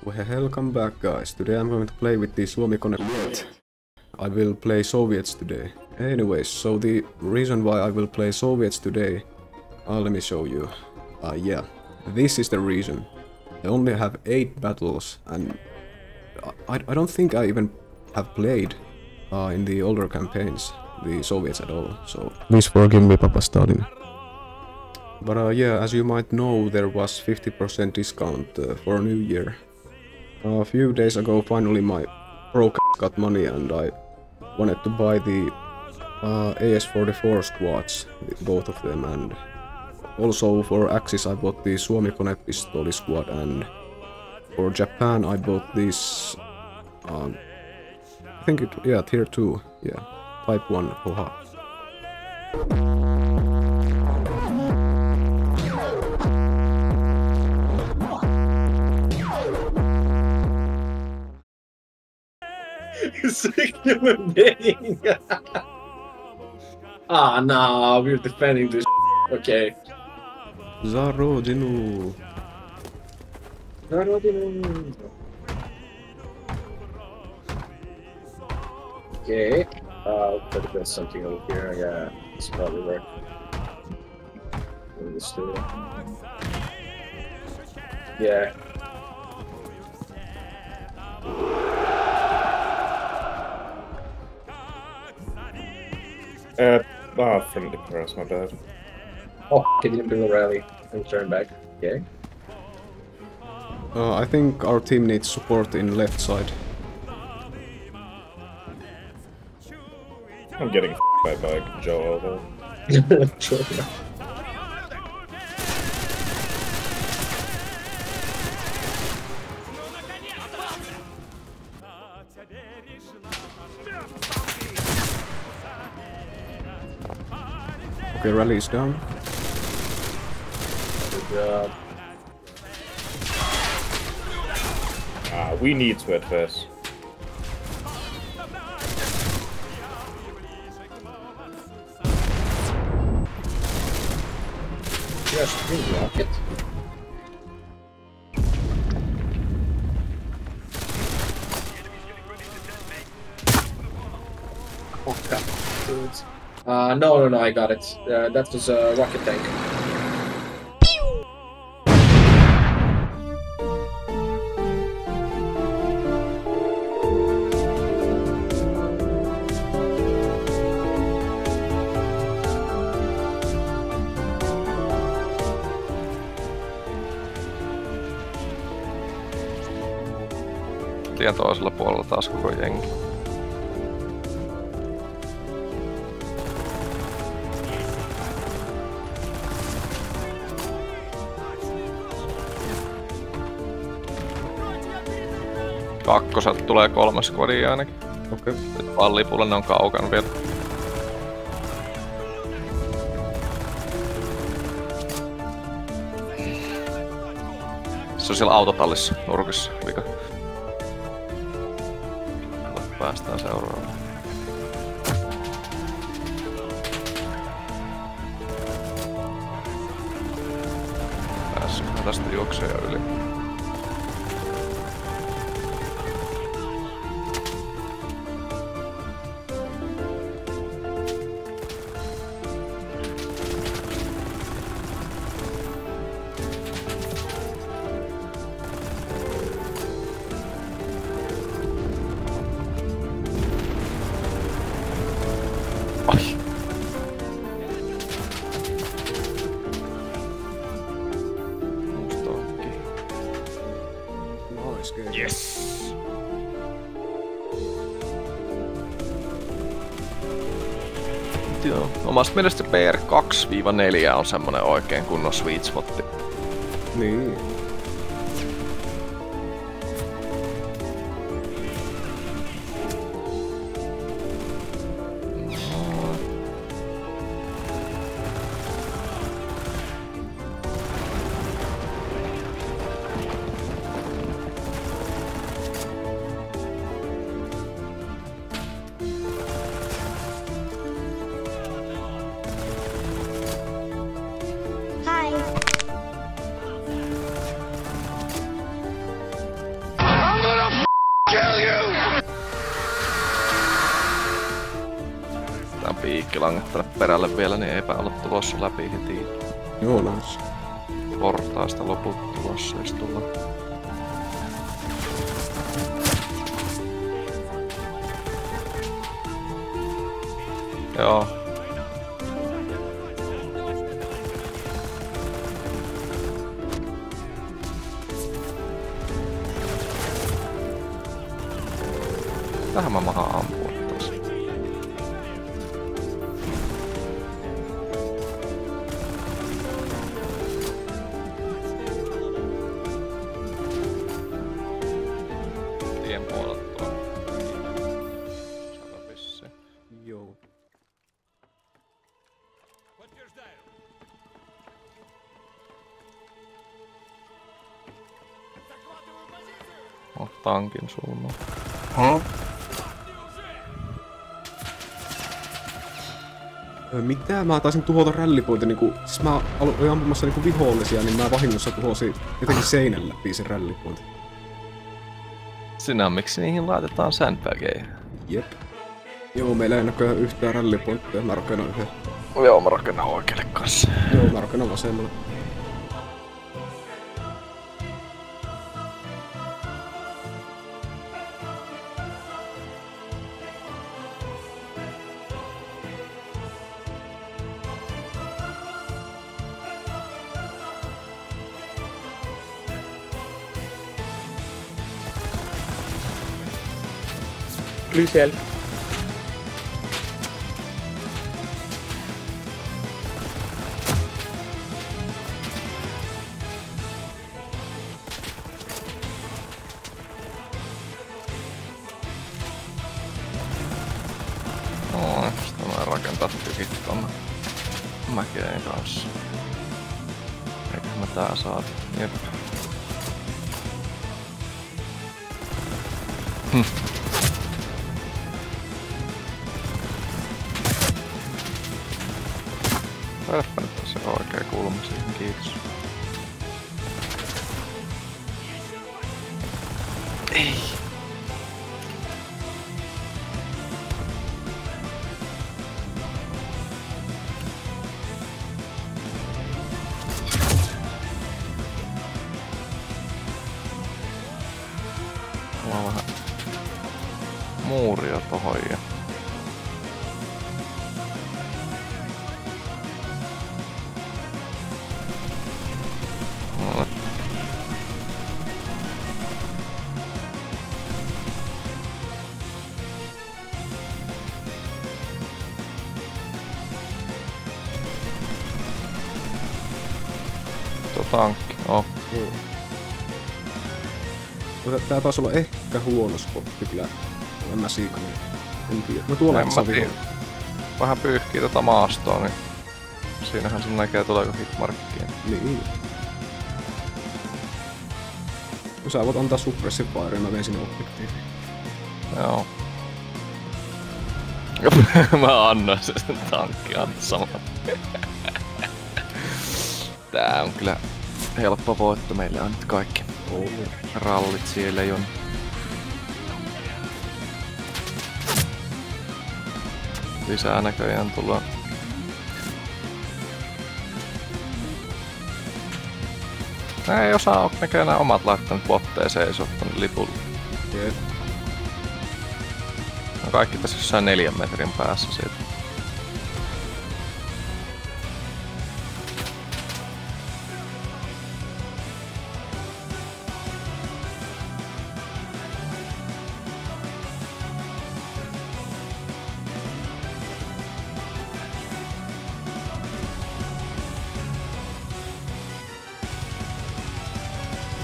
Welcome back, guys. Today I'm going to play with the Suomi Connect. I will play Soviets today. Anyways, so the reason why I will play Soviets today, let me show you. Yeah, this is the reason. I only have 8 battles, and I don't think I even have played in the older campaigns the Soviets at all, so please forgive me, Papa Stalin. But yeah, as you might know, there was 50% discount for New Year. A few days ago, finally my broke got money and I wanted to buy the AS-44 squads, both of them, and also for Axis I bought the Suomi Konepistoli squad, and for Japan I bought this, I think tier 2, yeah, type 1 Hoha. Sick human being! No, we're defending this. Okay. Zarodinu. Okay. Better get something over here. Yeah, it's probably work. Let's do it. Yeah. Friendly press, my bad. Oh, can you do a rally and turn back? Okay. I think our team needs support in left side. I'm getting by Joe over. Okay, rally is down. Good job. We need to advance. Just rocket. Oh god, dudes. No, I got it. That was a rocket tank. Tien toisella puolella taas koko jengi. Kakkoselta tulee 3 squadia ainakin. Okei. Nyt vaan lipulla ne on kaukana vielä. Se on siellä autotallissa nurkissa vika. Päästään seuraavaan. Päässyt tästä juokseja yli. Yes! Joo. Omasta mielestä PR 2-4 on semmonen oikein kunnon sweet spotti. Niin. tankkilangat tänne perälle vielä, niin eipä olla tulossa läpi heti. Joo, nice. Portaasta loput tulossa, jos tullaan. Joo. Tähän mä mahaan ampua taas. Tien puolelta tuo. Saadaan vissiin. Joo. Tankin suunnalla. Mitä? Mä taisin tuhota rallipointin niinku... Siis mä olin ampumassa niinku vihollisia, niin mä vahingossa tuhosin jotenkin seinän läpi sen rallipointin. Sinä miksi niihin laitetaan sandbageja? Jep. Joo, meillä ei näköjään yhtään rallipointtia, mä rakennan yhden. Joo, mä rakennan oikealle kanssa. Joo, mä rakennan vasemmalle. Lysel. Sitä mä rakentaa tykit tonne mäkeen kanssa. Eiköhän mä tää saatu. Jep. Saadaspa nyt tässä oikea kulma siihen, kiitos. Ei! Mulla on vähän muuria tohon ja... Tankki, oh. Tää taisi olla ehkä huono spotti kyllä. En mä siikani. En tiedä. No tuolla En saa mä tiedä. Vähän pyyhkii tota maastoa, niin siinähän sun näkee tuleeko hitmarkkiin. Niin. No sä voit antaa suppressive fire, mä vein sinne objektiiviin. Joo. Mä annoin sen tankki saman. Tää on kyllä helppo voitto, meillä on nyt kaikki rallit siellä jo. Lisää näköjään tullaan. Ei osaa näköjään omat laittanut botteja seisottanut lipulla. Jep. No kaikki tässä jossain 4 metrin päässä siitä.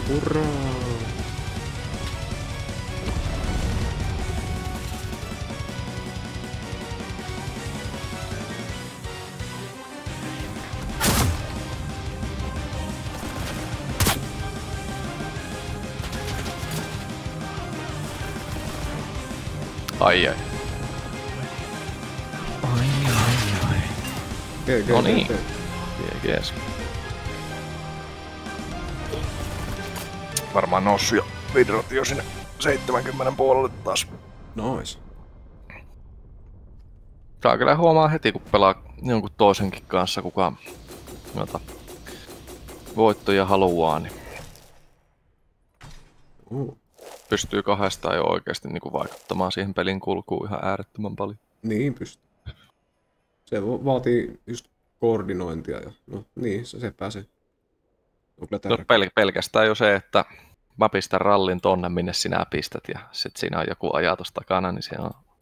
Hurraa! Ai ai. No niin. Jees. Varmaan noussut jo vidrot jo sinne 70 puolelle taas. Nois. Saa kyllä huomaa heti, kun pelaa jonkun toisenkin kanssa, kuka voittoja haluaa, niin pystyy kahdestaan jo oikeasti niin kuin vaikuttamaan siihen pelin kulkuun ihan äärettömän paljon. Niin pystyy. Se vaatii just koordinointia ja no niin, se pääsee. Pelkästään jo se, että mä pistän rallin tonne, minne sinä pistät ja sit siinä on joku ajatus takana, niin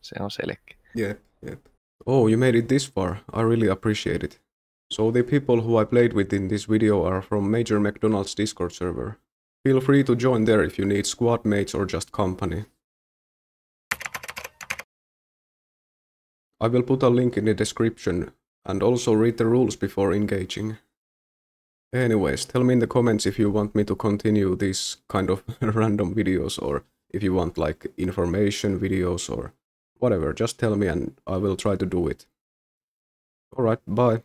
se on selkeä. Yep. Oh, you made it this far. I really appreciate it. So the people who I played with in this video are from Major McDonald's Discord server. Feel free to join there if you need squad mates or just company. I will put a link in the description and also read the rules before engaging. Anyways, tell me in the comments if you want me to continue these kind of random videos or if you want like information videos or whatever. Just tell me and I will try to do it. Alright, bye.